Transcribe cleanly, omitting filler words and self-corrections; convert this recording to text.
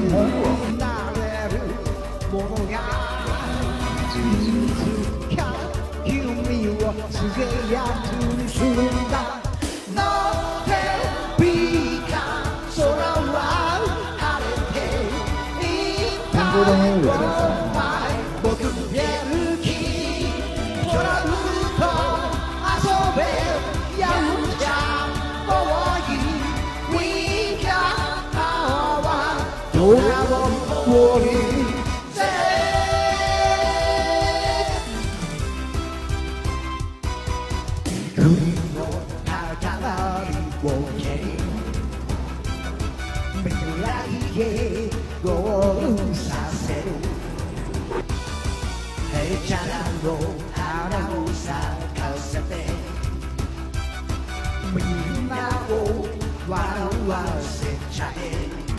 なれるものがいつか君をすげやつにするんだ乗ってビーカー空は晴れていっぱい僕ベルキートラブルと遊べやるじゃもういい We got power ドラゴンボール国の高まりを蹴り未来へゴールさせるへちゃらの花を咲かせてみんなを笑わせちゃえ